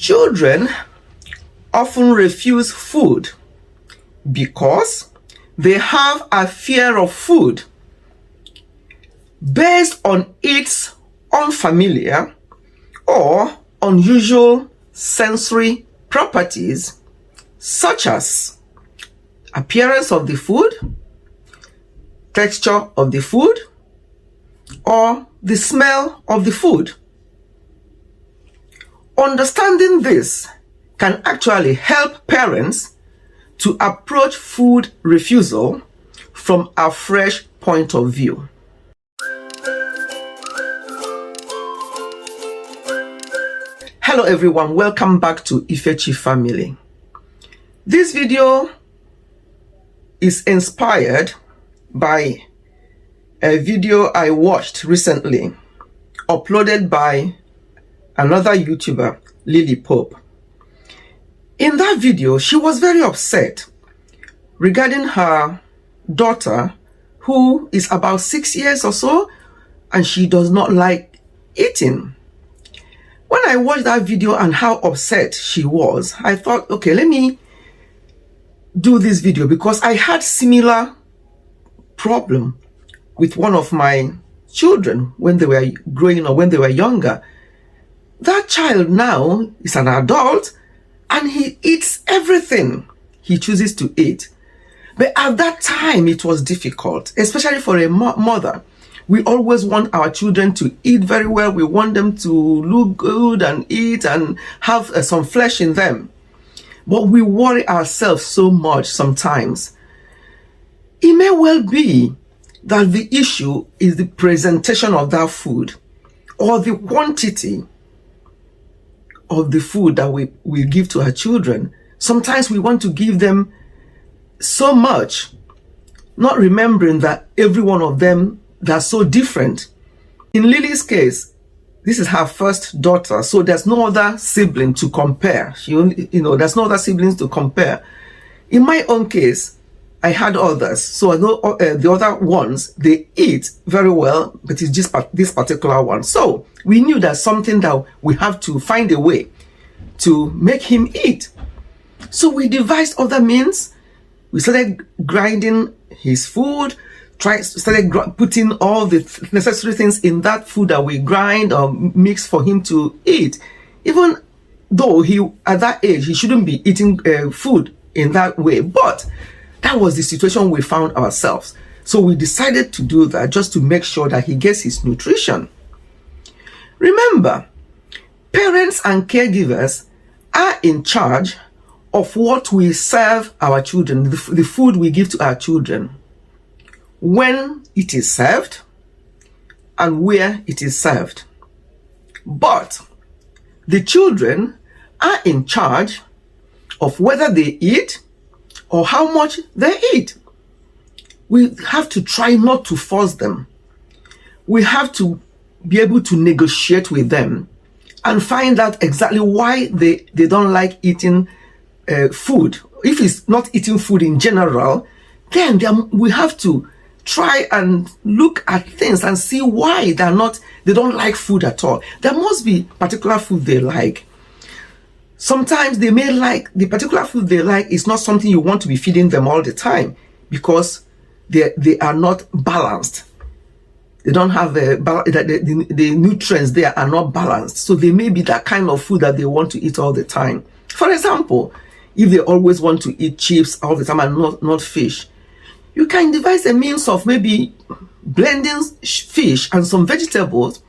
Children often refuse food because they have a fear of food based on its unfamiliar or unusual sensory properties, such as appearance of the food, texture of the food, or the smell of the food. Understanding this can actually help parents to approach food refusal from a fresh point of view. Hello everyone, welcome back to Ifechi Family. This video is inspired by a video I watched recently, uploaded by another YouTuber, Lily Pope. In that video, she was very upset regarding her daughter, who is about 6 years or so, and she does not like eating. When I watched that video and how upset she was, I thought, okay, let me do this video because I had similar problem with one of my children when they were growing or when they were younger. That child now is an adult and he eats everything he chooses to eat. But at that time, it was difficult, especially for a mother. We always want our children to eat very well. We want them to look good and eat and have some flesh in them. But we worry ourselves so much sometimes. It may well be that the issue is the presentation of that food or the quantity of the food that we give to our children. Sometimes we want to give them so much, not remembering that every one of them, they're so different. In Lily's case, this is her first daughter, so there's no other sibling to compare. She only, there's no other siblings to compare. In my own case, I had others, so I know the other ones, they eat very well, but it's just this particular one. So we knew that's something that we have to find a way to make him eat. So we devised other means. We started grinding his food, started putting all the necessary things in that food that we grind or mix for him to eat. Even though at that age, he shouldn't be eating food in that way. But that was the situation we found ourselves. So we decided to do that just to make sure that he gets his nutrition. Remember, parents and caregivers are in charge of what we serve our children, the food we give to our children, when it is served and where it is served. But the children are in charge of whether they eat or how much they eat. We have to try not to force them. We have to be able to negotiate with them and find out exactly why they don't like eating food. If it's not eating food in general, then we have to try and look at things and see why they don't like food at all. There must be particular food they like. Sometimes they may like the particular food they like is not something you want to be feeding them all the time because they are not balanced. They don't have the nutrients there are not balanced. So they may be that kind of food that they want to eat all the time. For example, if they always want to eat chips all the time and not fish, you can devise a means of maybe blending fish and some vegetables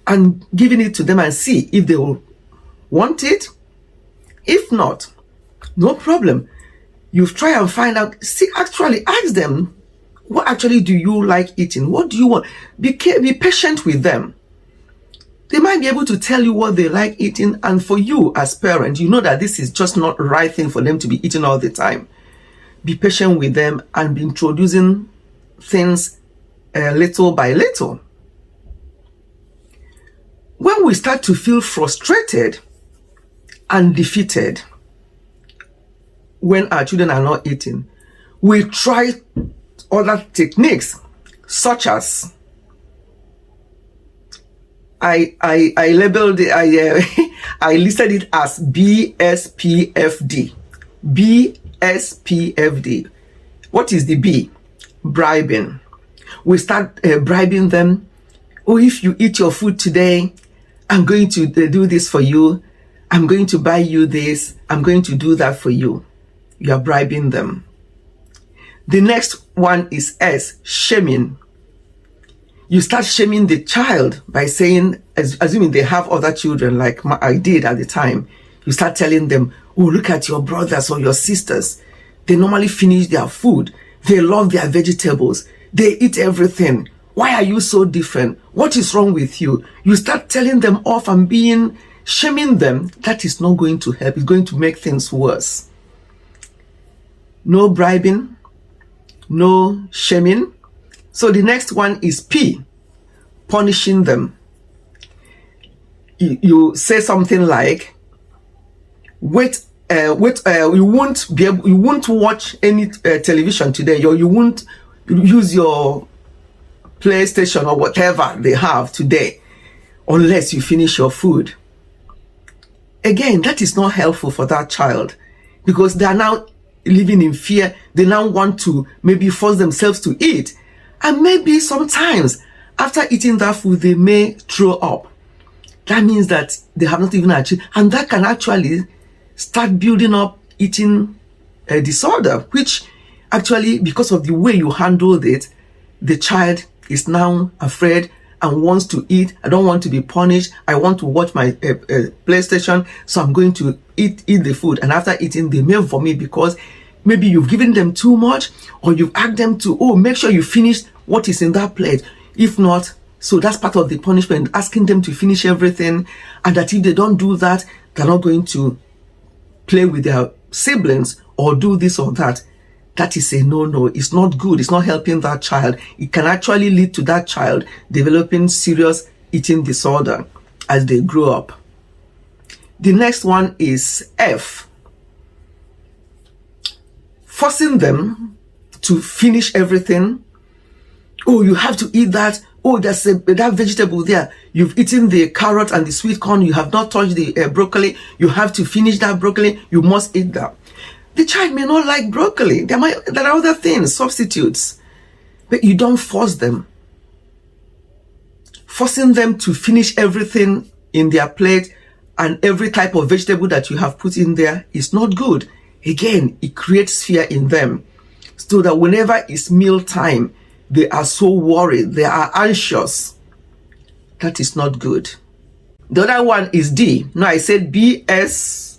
and giving it to them and see if they will want it. If not, no problem. You try and find out. Actually ask them, what actually do you like eating? What do you want? Be patient with them. They might be able to tell you what they like eating, and for you as parent, you know that this is just not the right thing for them to be eating all the time. Be patient with them and be introducing things little by little. When we start to feel frustrated and defeated when our children are not eating, we try other techniques such as I labeled it, I listed it as BSPFD. BSPFD. What is the B? Bribing. We start bribing them. Oh, if you eat your food today, I'm going to do this for you. I'm going to buy you this. I'm going to do that for you. You are bribing them. The next one is S, shaming. You start shaming the child by saying, assuming they have other children like I did at the time, you start telling them, oh, look at your brothers or your sisters. They normally finish their food. They love their vegetables. They eat everything. Why are you so different? What is wrong with you? You start telling them off and shaming them. That is not going to help. It's going to make things worse. No bribing, no shaming. So the next one is P, punishing them. You say something like, you won't watch any television today, or you won't use your PlayStation or whatever they have today unless you finish your food. Again, that is not helpful for that child, because they are now living in fear. They now want to maybe force themselves to eat, and maybe sometimes after eating that food they may throw up. That means that they have not even achieved, and that can actually start building up eating disorder, which actually, because of the way you handled it, the child is now afraid and wants to eat. I don't want to be punished. I want to watch my PlayStation, so I'm going to eat the food. And after eating, they may vomit because maybe you've given them too much, or you've asked them to, oh, make sure you finish what is in that plate. If not, so that's part of the punishment, asking them to finish everything, and that if they don't do that, they're not going to play with their siblings or do this or that. That is a no. It's not good. It's not helping that child. It can actually lead to that child developing serious eating disorder as they grow up. The next one is F, forcing them to finish everything. Oh, you have to eat that. Oh, there's that vegetable there. You've eaten the carrot and the sweet corn. You have not touched the broccoli. You have to finish that broccoli. You must eat that. The child may not like broccoli. There are other things, substitutes. But you don't force them. Forcing them to finish everything in their plate and every type of vegetable that you have put in there is not good. Again, it creates fear in them, so that whenever it's meal time, they are so worried, they are anxious. That is not good. The other one is D. No, I said BSPFD.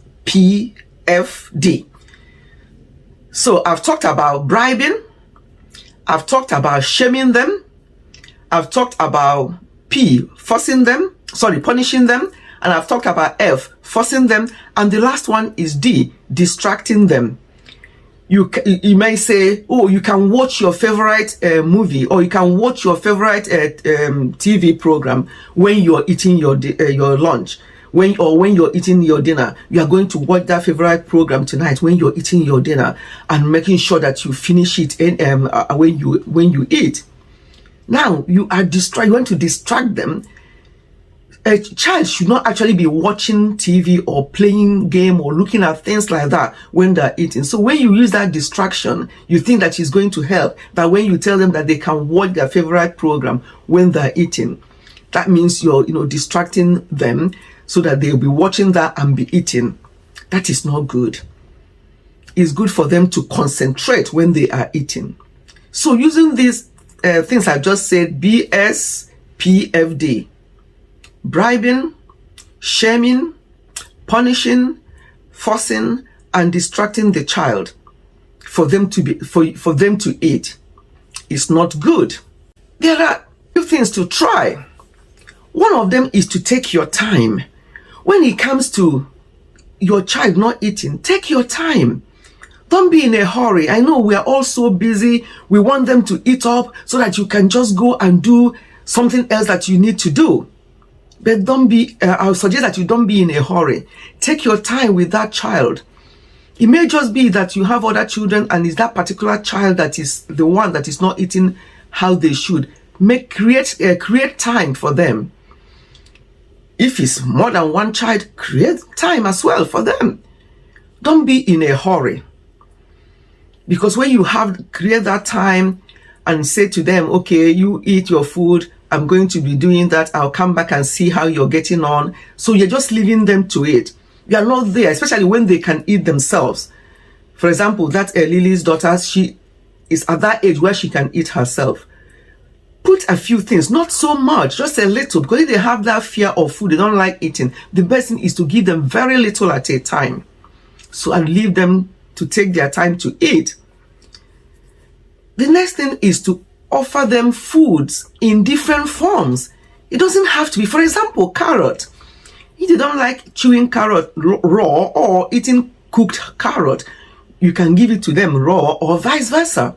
So I've talked about bribing. I've talked about shaming them. I've talked about P, punishing them. And I've talked about F, forcing them. And the last one is D, distracting them. You may say, oh, you can watch your favorite movie, or you can watch your favorite TV program when you're eating your lunch. When you're eating your dinner, you are going to watch that favorite program tonight when you're eating your dinner, and making sure that you finish it when you eat. Now you are you want to distract them. A child should not actually be watching TV or playing game or looking at things like that when they're eating. So when you use that distraction, you think that it's going to help. But when you tell them that they can watch their favorite program when they're eating, that means you're distracting them so that they'll be watching that and be eating. That is not good. It's good for them to concentrate when they are eating. So using these things I just said, BSPFD, bribing, shaming, punishing, forcing, and distracting the child for them to eat, is not good. There are few things to try. One of them is to take your time. When it comes to your child not eating, take your time. Don't be in a hurry. I know we are all so busy. We want them to eat up so that you can just go and do something else that you need to do. But I suggest that you don't be in a hurry. Take your time with that child. It may just be that you have other children and it's that particular child that is the one that is not eating how they should. Create time for them. If it's more than one child, create time as well for them. Don't be in a hurry. Because when you create that time and say to them, okay, you eat your food, I'm going to be doing that, I'll come back and see how you're getting on. So you're just leaving them to it. You are not there, especially when they can eat themselves. For example, that Lily's daughter, she is at that age where she can eat herself. Put a few things, not so much, just a little, because if they have that fear of food, they don't like eating, the best thing is to give them very little at a time. So, and leave them to take their time to eat. The next thing is to offer them foods in different forms. It doesn't have to be, for example, carrot. If they don't like chewing carrot raw or eating cooked carrot, you can give it to them raw or vice versa.